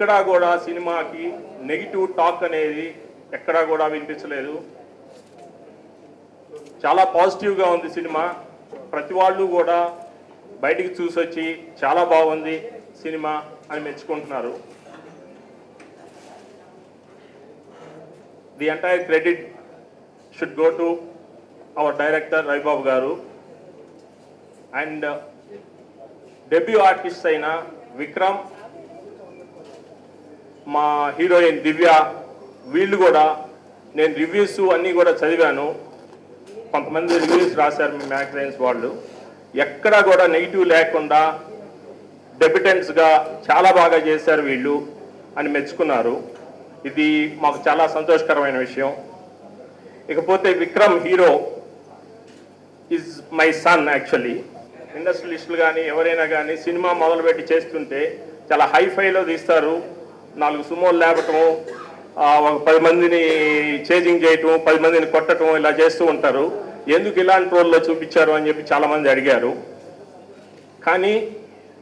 ఎక్కడా కూడా సినిమాకి నెగిటివ్ టాక్ అనేది ఎక్కడా కూడా వినిపించలేదు. చాలా పాజిటివ్గా ఉంది సినిమా. ప్రతి వాళ్ళు కూడా బయటికి చూసొచ్చి చాలా బాగుంది సినిమా అని మెచ్చుకుంటున్నారు. The entire credit should go to our director Ravibabu గారు అండ్ డెబ్యూ ఆర్టిస్ట్ అయిన విక్రమ్, మా హీరోయిన్ దివ్య, వీళ్ళు కూడా నేను రివ్యూస్ అన్నీ కూడా చదివాను. కొంతమంది రివ్యూస్ రాశారు మీ మ్యాగజైన్స్ వాళ్ళు. ఎక్కడా కూడా నెగిటివ్ లేకుండా డెబ్యూటెంట్స్గా చాలా బాగా చేశారు వీళ్ళు అని మెచ్చుకున్నారు. ఇది మాకు చాలా సంతోషకరమైన విషయం. ఇకపోతే Vikram hero is my son. Actually ఇండస్ట్రియలిస్టులు కానీ ఎవరైనా కానీ సినిమా మొదలుపెట్టి చేస్తుంటే చాలా హైఫైలో తీస్తారు. 4 సుమోలు లేపటము, ఒక 10 మందిని చేజింగ్ చేయటం, 10 మందిని కొట్టడం ఇలా చేస్తూ ఉంటారు. ఎందుకు ఇలాంటి రోల్లో చూపించారు అని చెప్పి చాలామంది అడిగారు. కానీ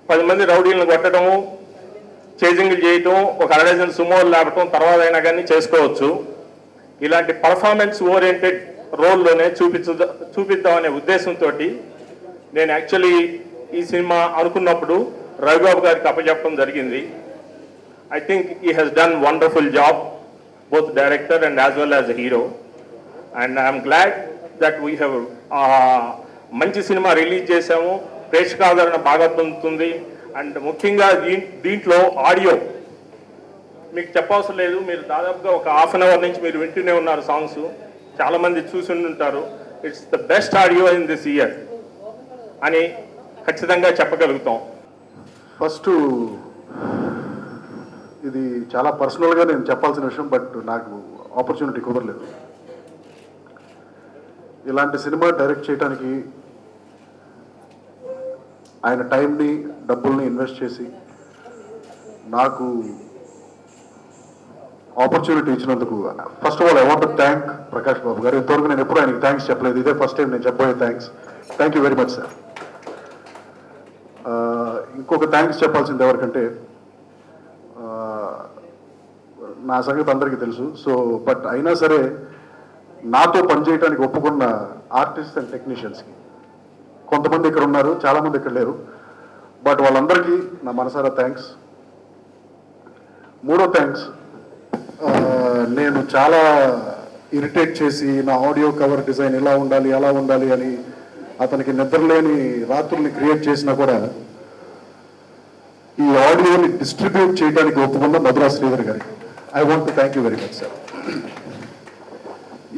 10 మంది రౌడీలను కొట్టడము, చేజింగ్లు చేయటం, ఒక 1/2 సుమోలు లేపటం తర్వాత అయినా కానీ చేసుకోవచ్చు. ఇలాంటి పర్ఫార్మెన్స్ ఓరియంటెడ్ రోల్లోనే చూపిద్దామనే ఉద్దేశంతో నేను యాక్చువల్లీ ఈ సినిమా అనుకున్నప్పుడు రవిబాబు గారికి అప్పచెప్పడం జరిగింది. I think he has done wonderful job, both director and as well as a hero. And I am glad that we have మంచి సినిమా రిలీజ్ చేసాము. ప్రేక్షకాదరణ బాగా పొందుతుంది. అండ్ ముఖ్యంగా దీంట్లో ఆడియో మీకు చెప్పవసరం లేదు. మీరు దాదాపుగా ఒక ½ అవర్ నుంచి మీరు వింటూనే ఉన్నారు సాంగ్స్. చాలామంది చూసి ఉంటారు. It's the best audio in this year అని ఖచ్చితంగా చెప్పగలుగుతాం. ఫస్ట్ ఇది చాలా పర్సనల్గా నేను చెప్పాల్సిన విషయం, బట్ నాకు ఆపర్చునిటీ కుదరలేదు. ఇలాంటి సినిమా డైరెక్ట్ చేయడానికి ఆయన టైంని, డబ్బుల్ని ఇన్వెస్ట్ చేసి నాకు ఆపర్చునిటీ ఇచ్చినందుకు first of all I want to thank Prakash Babu గారు. ఇంతవరకు నేను ఎప్పుడు ఆయనకి థ్యాంక్స్ చెప్పలేదు. ఇదే ఫస్ట్ టైం నేను చెప్పబోయే thanks. Thank you very much sir. ఇంకొక థ్యాంక్స్ చెప్పాల్సింది ఎవరికంటే, నా సంగతి అందరికీ తెలుసు. సో బట్ అయినా సరే నాతో పనిచేయడానికి ఒప్పుకున్న ఆర్టిస్ట్ అండ్ టెక్నీషియన్స్కి, కొంతమంది ఇక్కడ ఉన్నారు, చాలామంది ఇక్కడ లేరు, బట్ వాళ్ళందరికీ నా మనసారా థ్యాంక్స్. మూడో థ్యాంక్స్, నేను చాలా ఇరిటేట్ చేసి నా ఆడియో కవర్ డిజైన్ ఇలా ఉండాలి అలా ఉండాలి అని అతనికి నిద్రలేని రాత్రుల్ని క్రియేట్ చేసినా కూడా ఈ ఆడియోని డిస్ట్రిబ్యూట్ చేయడానికి ఒప్పుకున్న మధురా శ్రీధర్ గారికి I want to thank you very much sir.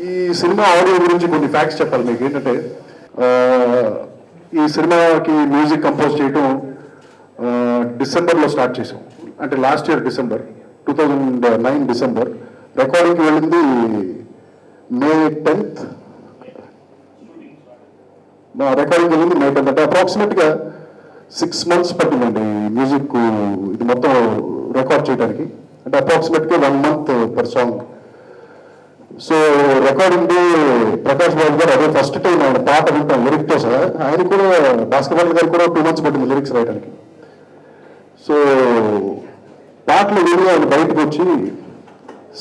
ఈ సినిమా ఆడియో గురించి కొన్ని ఫ్యాక్ట్స్ చెప్పాలి మీకు. ఏంటంటే ఈ సినిమాకి మ్యూజిక్ కంపోజ్ చేయటం డిసెంబర్లో స్టార్ట్ చేసాం. అంటే లాస్ట్ ఇయర్ డిసెంబర్ 2009 డిసెంబర్. రికార్డింగ్కి వెళ్ళింది May 10th. రికార్డింగ్ వెళ్ళింది May 10th. అంటే అప్రాక్సిమేట్గా 6 months పట్టిందండి మ్యూజిక్ ఇది మొత్తం రికార్డ్ చేయడానికి. అంటే అప్రాక్సిమేట్గా 1 month per song. So recording Prakash Babu గారు అదే ఫస్ట్ టైం ఆయన పాట వింటాం లిరిక్తో సార్. ఆయన కూడా భాస్కర్ గారు కూడా 2 months పట్టింది లిరిక్స్ రాయడానికి. సో పాటలు విని ఆయన బయటకు వచ్చి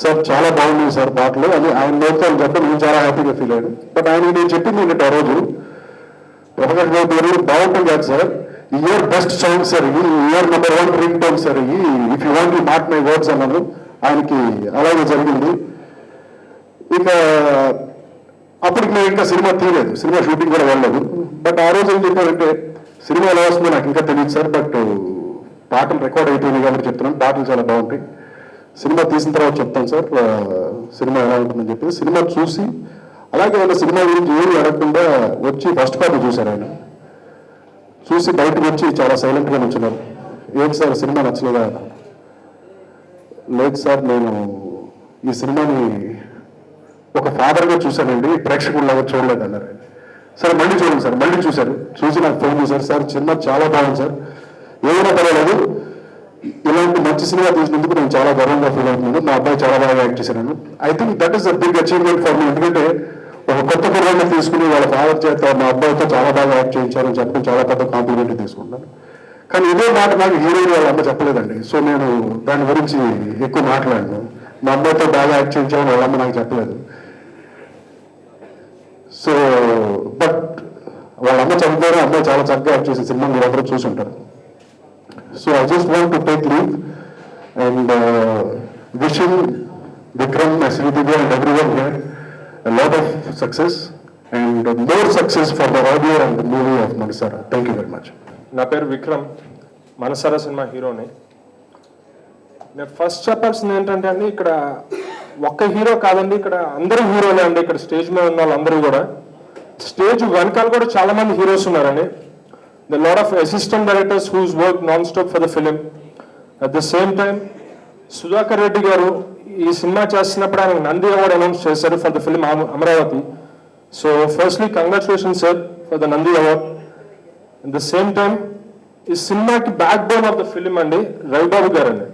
సార్ చాలా బాగున్నాయి సార్ పాటలు అని ఆయన నోటితో చెప్పడం నేను చాలా హ్యాపీగా ఫీల్ అయ్యాను. బట్ ఆయన నేను చెప్పింది ఏంటంటే ఆ రోజు ప్రకాష్ బాబు గారు బాగుంటుంది కాదు sir, year best song sir, year number 1 ring tone sir, if you want you mark my words అన్నాను. ఆయనకి అలాగే జరిగింది. ఇక అప్పటికి నేను ఇంకా సినిమా తీయలేదు, సినిమా షూటింగ్ కూడా వెళ్ళలేదు. బట్ ఆ రోజు ఏం చెప్పారంటే సినిమా ఎలా వస్తుందో నాకు ఇంకా తెలియదు సార్, బట్ పాటలు రికార్డ్ అయిపోయినాయి కాబట్టి చెప్తున్నాను, పాటలు చాలా బాగుంటాయి, సినిమా తీసిన తర్వాత చెప్తాను సార్ సినిమా ఎలా ఉంటుందని చెప్పి. సినిమా చూసి అలాగే ఆయన సినిమా గురించి ఏమి అడగకుండా వచ్చి ఫస్ట్ కాపీ చూశారు. ఆయన చూసి బయటకు వచ్చి చాలా సైలెంట్గా నుంచున్నారు. ఏంటి సార్ సినిమా నచ్చలేదా? లేదు సార్, నేను ఈ సినిమాని ఒక ఫాదర్గా చూశానండి, ప్రేక్షకుల్లాగా చూడలేదు అన్నారు. సరే మళ్ళీ చూడండి సార్. మళ్ళీ చూశారు, చూసి నాకు ఫోన్ చేశారు, సార్ సినిమా చాలా బాగుంది సార్, ఏమైనా పర్వాలేదు, ఇలాంటి మంచి సినిమా తీసినందుకు నేను చాలా గర్వంగా ఫీల్ అవుతున్నాను, మా అబ్బాయి చాలా బాగా యాక్ట్ చేశాను. I think that is a big achievement for me. ఎందుకంటే ఒక కొత్త కుర్రాన్ని తీసుకుని వాళ్ళ ఫాదర్ చేత మా అబ్బాయితో చాలా బాగా యాక్ట్ చేయించారని చెప్పడం చాలా పెద్ద కాంప్లిమెంట్ తీసుకుంటాను. కానీ ఇదే మాట నాకు హీరోయిన్ వాళ్ళ అమ్మ చెప్పలేదండి. సో నేను దాని గురించి ఎక్కువ మాట్లాడను. మా అమ్మతో బాగా యాక్ట్ చేయించామని వాళ్ళ అమ్మ నాకు చెప్పలేదు. సో బట్ వాళ్ళ అమ్మ చనిపోయిన అమ్మాయి చాలా చక్కగా యాక్ట్ చేసే సినిమా మీరు అందరూ చూసి ఉంటారు. So I just want to take leave and wishing Vikram, Sridivya and everyone here a lot of success and more success for the audio and the movie of Manasara. Thank you very much. నా పేరు విక్రమ్, మనసారా cinema హీరోని. నేను first చెప్పాల్సింది ఏంటంటే అండి, ఇక్కడ ఒక్క హీరో కాదండి, ఇక్కడ అందరూ హీరోలే అండి. ఇక్కడ స్టేజ్ మీద ఉన్న వాళ్ళందరూ కూడా, స్టేజ్ వెనకాల కూడా చాలా మంది హీరోస్ ఉన్నారండి. The lot of assistant directors who's work non stop for the film. At the same time Sudhakar Reddy గారు ఈ సినిమా చేస్తున్నప్పుడు ఆయన నంది అవార్డ్ అనౌన్స్ చేశారు for the film Amaravati. So firstly congratulation sir for the Nandi award. At the same time ఈ సినిమాకి back bone of the film అండి రవిబాబు గారు అండి.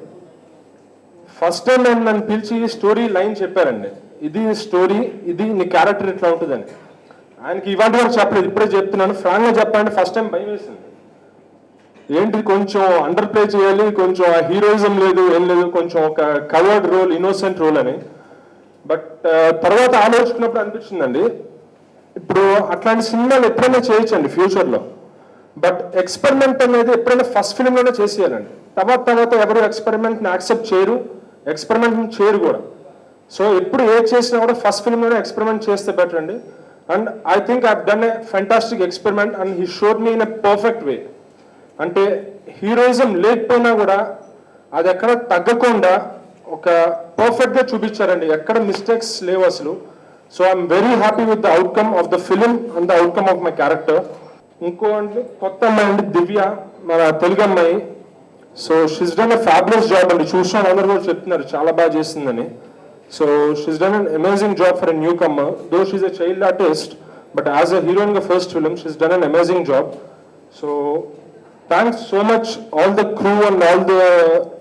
ఫస్ట్ టైం నన్ను పిలిచి స్టోరీ లైన్ చెప్పారండి, ఇది స్టోరీ, ఇది నీ క్యారెక్టర్ ఇట్లా ఉంటుందని. ఆయనకి ఇవాంటి వరకు చెప్పలేదు, ఇప్పుడే చెప్తున్నాను. ఫ్రాంక్గా చెప్పాలంటే ఫస్ట్ టైం భయం వేసింది. ఏంటి కొంచెం అండర్ ప్లే చేయాలి, కొంచెం హీరోయిజం లేదు, ఏం లేదు, కొంచెం ఒక కవర్డ్ రోల్, ఇన్నోసెంట్ రోల్ అని. బట్ తర్వాత ఆలోచించినప్పుడు అనిపించిందండి, ఇప్పుడు అట్లాంటి సినిమాలు ఎప్పుడైనా చేయొచ్చండి ఫ్యూచర్లో. బట్ ఎక్స్పెరిమెంట్ అనేది ఎప్పుడైనా ఫస్ట్ ఫిలింలోనే చేసేయాలండి. తర్వాత ఎవరు ఎక్స్పెరిమెంట్ని యాక్సెప్ట్ చేయరు, ఎక్స్పెరిమెంట్ని చేయరు కూడా. సో ఎప్పుడు ఏది చేసినా కూడా ఫస్ట్ ఫిలింలోనే ఎక్స్పెరిమెంట్ చేస్తే బెటర్ అండి. And I think I done a fantastic experiment and he showed me in a perfect వే. అంటే హీరోయిజం లేకపోయినా కూడా అది ఎక్కడ తగ్గకుండా ఒక పర్ఫెక్ట్గా చూపించారండి, ఎక్కడ మిస్టేక్స్ లేవు అసలు. So I'm very happy with the outcome of the film and the outcome of my character. ఇంకో అండి కొత్త అమ్మాయి అండి దివ్య, మన తెలుగు అమ్మాయి. So she's done a fabulous job అండి. చూసిన అందరూ కూడా చెప్తున్నారు చాలా బాగా చేసిందని. So she's done an amazing job for a new comer. Though she's a child artist, but as a heroine గా first film she's done an amazing job. So thanks so much all the crew and all the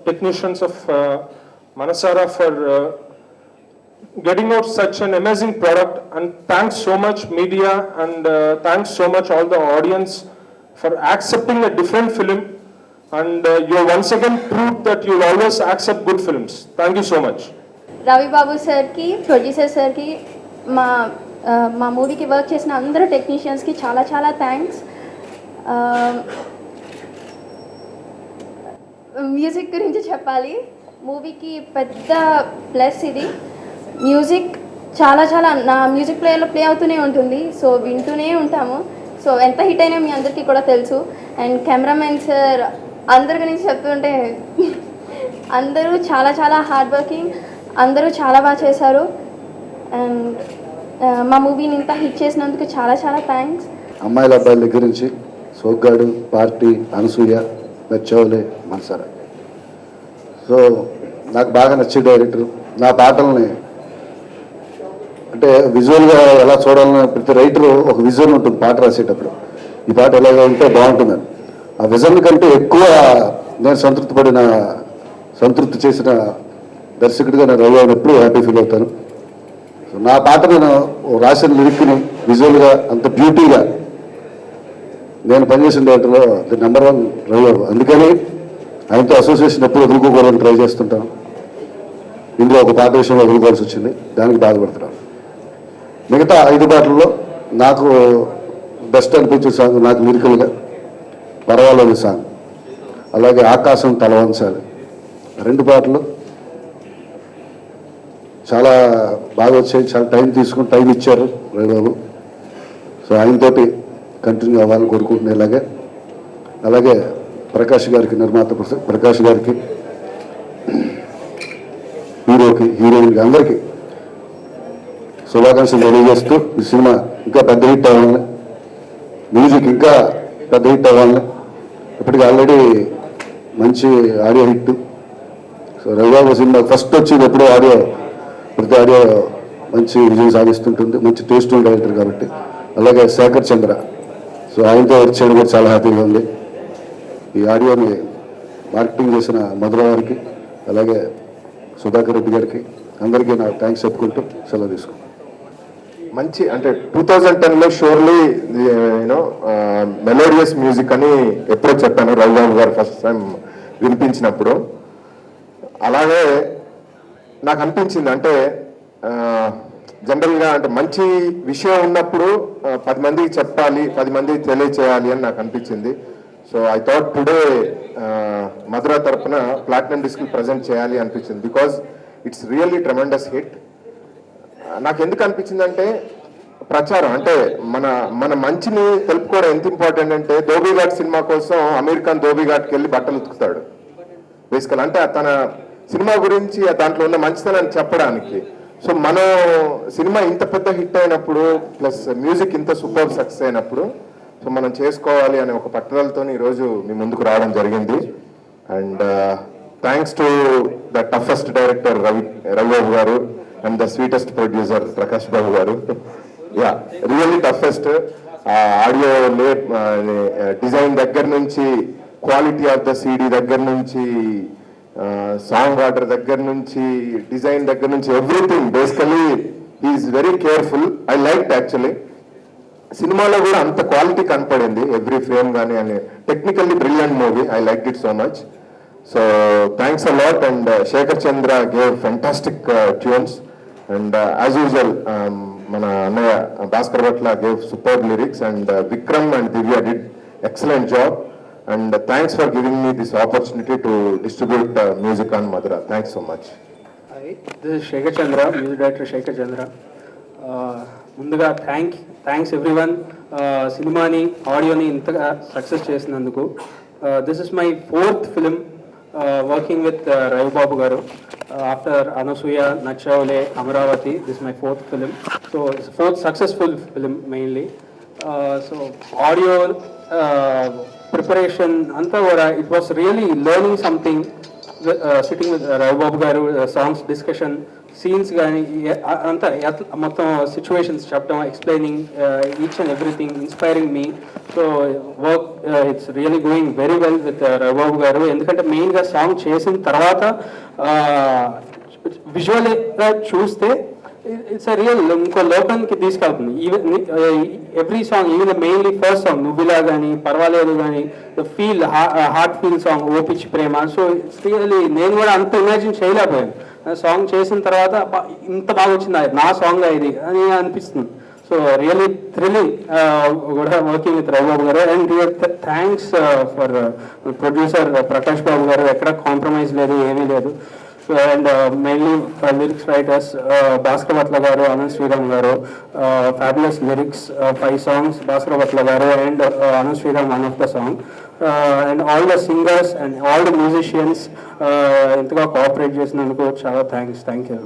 technicians of Manasara for getting out such an amazing product, and thanks so much media and thanks so much all the audience for accepting a different film, and you once again proved that you will always accept good films. Thank you so much. Ravi Babu సార్కి, producer సార్కి, మా మూవీకి work చేసిన అందరూ టెక్నీషియన్స్కి చాలా చాలా thanks. Music గురించి చెప్పాలి, మూవీకి పెద్ద ప్లస్ ఇది. మ్యూజిక్ చాలా నా మ్యూజిక్ ప్లేయర్లో ప్లే అవుతూనే ఉంటుంది, సో వింటూనే ఉంటాము. సో ఎంత హిట్ అయినా మీ అందరికీ కూడా తెలుసు. అండ్ కెమెరామెన్ సార్ అందరి గురించి చెప్తుంటే అందరూ చాలా హార్డ్ వర్కింగ్, అందరూ చాలా బాగా చేశారు. అండ్ మా మూవీని ఇంత హిట్ చేసినందుకు చాలా థ్యాంక్స్. అమ్మాయిల అబ్బాయిల దగ్గర నుంచి సోగ్గాడు, పార్టీ, అనసూయ, నచ్చవులే, మనసారా. సో నాకు బాగా నచ్చే డైరెక్టర్. నా పాటల్ని అంటే విజువల్గా ఎలా చూడాలని ప్రతి రైటర్ ఒక విజన్ ఉంటుంది పాట రాసేటప్పుడు, ఈ పాట ఎలాగ ఉంటే బాగుంటుందని. ఆ విజన్ కంటే ఎక్కువ నేను సంతృప్తి చేసిన దర్శకుడిగా నేను రవి ఎప్పుడు హ్యాపీ ఫీల్ అవుతాను. సో నా పాట నేను రాసిన లిరిక్ని విజువల్గా అంత బ్యూటీగా నేను పనిచేసిన డైరెక్టర్లో ది నెంబర్ 1 రవిబాబు. అందుకని ఆయనతో అసోసియేషన్ ఎప్పుడు వదులుకోకూడదని ట్రై చేస్తుంటాను. ఇందులో ఒక పాట విషయంలో వదులుకోవాల్సి వచ్చింది, దానికి బాధపడుతున్నాను. మిగతా 5 పాటల్లో నాకు బెస్ట్ అనిపించే సాంగ్ నాకు లిరికల్గా పర్వాలేదు సాంగ్, అలాగే ఆకాశం తలవంచాలి 2 పాటలు చాలా బాగా వచ్చాయి. చాలా టైం ఇచ్చారు రవిబాబు. సో ఆయనతోటి కంటిన్యూ అవ్వాలని కోరుకుంటున్నాయి. అలాగే ప్రకాష్ గారికి, నిర్మాత ప్రకాష్ గారికి, హీరోకి, హీరోయిన్కి అందరికీ శుభాకాంక్షలు తెలియజేస్తూ ఈ సినిమా ఇంకా పెద్ద హిట్ అవ్వాలని, మ్యూజిక్ ఇంకా పెద్ద హిట్ అవ్వాలని. ఇప్పటికీ ఆల్రెడీ మంచి audio hit. So Ravibabu cinema first వచ్చింది ఎప్పుడో ప్రతి ఆడియో మంచి విజయం సాధిస్తుంటుంది, మంచి టేస్ట్ ఉన్న డైరెక్టర్ కాబట్టి. అలాగే శేఖర్ చంద్ర, సో ఆయనతో వర్క్ చేయడం కూడా చాలా హ్యాపీగా ఉంది. ఈ ఆడియోని మార్కెటింగ్ చేసిన మధుర గారికి, అలాగే సుధాకర్ రెడ్డి గారికి, అందరికీ నా థ్యాంక్స్ చెప్పుకుంటూ సెలవు తీసుకుంటాను. మంచి అంటే 2010లో షోర్లీ యూనో మెలోడియస్ మ్యూజిక్ అని ఎప్పుడో చెప్పాను రవిబాబు గారు ఫస్ట్ టైం వినిపించినప్పుడు. అలాగే నాకు అనిపించింది అంటే జనరల్గా అంటే మంచి విషయం ఉన్నప్పుడు 10 మందికి చెప్పాలి, 10 మందికి తెలియచేయాలి అని నాకు అనిపించింది. సో ఐ థాట్ టుడే మధుర తరపున ప్లాటినం డిస్క్ ప్రజెంట్ చేయాలి అనిపించింది. Because it's really tremendous hit. నాకు ఎందుకు అనిపించింది అంటే ప్రచారం అంటే మన మన మంచిని తెలుపుకోవడం ఎంత ఇంపార్టెంట్ అంటే ధోబీఘాట్ సినిమా కోసం అమీర్ ఖాన్ ధోబీఘాట్కి వెళ్ళి బట్టలు ఉతుకుతాడు బేసికల్ అంటే తన సినిమా గురించి దాంట్లో ఉన్న మంచితనాన్ని చెప్పడానికి. సో మనం సినిమా ఇంత పెద్ద హిట్ అయినప్పుడు ప్లస్ మ్యూజిక్ ఇంత సూపర్ సక్సెస్ అయినప్పుడు సో మనం చేసుకోవాలి అనే ఒక పట్టుదలతో ఈరోజు మీ ముందుకు రావడం జరిగింది. And thanks to the toughest director Ravibabu గారు and the sweetest producer Prakash Babu గారు. Yeah really toughest. Audio design దగ్గర నుంచి, క్వాలిటీ ఆఫ్ ద సీడీ దగ్గర నుంచి, సాంగ్ ఆర్డర్ దగ్గర నుంచి, డిజైన్ దగ్గర నుంచి everything basically he is very careful. I like actually సినిమాలో కూడా అంత క్వాలిటీ కనపడింది ఎవ్రీ ఫ్రేమ్ కానీ అని. Technically brilliant movie. I like it so much. So thanks a lot. And Shekhar Chandra gave fantastic tunes and as usual మన అన్నయ్య Bhaskar Bhatla gave super lyrics and Vikram and Divya did excellent job. And thanks for giving me this opportunity to distribute music on Madura. Thanks so much. Hi, this is Shekhar Chandra, music director Shekhar Chandra. ముందుగా thanks everyone సినిమాని ఆడియోని ఇంతగా success చేసినందుకు. This is my 4th film working with Ravibabu గారు. After Anasuya, Nachchavule, Amaravati, this my 4th film. So it's 4th successful film mainly. So audio preparation అంతా కూడా it was really learning something sitting with Ravibabu గారు. Songs discussion, scenes కానీ అంతా మొత్తం situations చెప్పడం, explaining each and everything, inspiring me. So work it's really going very well with Ravibabu గారు. ఎందుకంటే మెయిన్గా సాంగ్ చేసిన తర్వాత విజువల్గా చూస్తే ఇట్స్ అ రియల్ ఇంకో లోకానికి తీసుకెళ్తుంది. Even every song, even mainly first song Nuvvila కానీ, పర్వాలేదు కానీ, the feel heart feel song ఓ పిచ్చి ప్రేమ. సో ఇట్స్ రియల్లీ నేను కూడా అంత ఇమాజిన్ చేయలేకపోయాను. సాంగ్ చేసిన తర్వాత ఇంత బాగా వచ్చింది, నా సాంగ్ ఇది అని అనిపిస్తుంది. సో రియల్లీ థ్రిల్లింగ్ కూడా వర్కింగ్ విత్ రవిబాబు గారు. And thanks for producer Prakash Babu గారు. ఎక్కడ కాంప్రమైజ్ లేదు, ఏమీ లేదు. And mainly lyrics writers Bhaskar Bhatla గారు, అనంత్ శ్రీరామ్ గారు, fabulous lyrics, 5 songs Bhaskar Bhatla గారు and Anant Sriram one of the song. And all the singers and all the musicians ఇంతగా కోఆపరేట్ చేసినందుకు చాలా థ్యాంక్ యూ.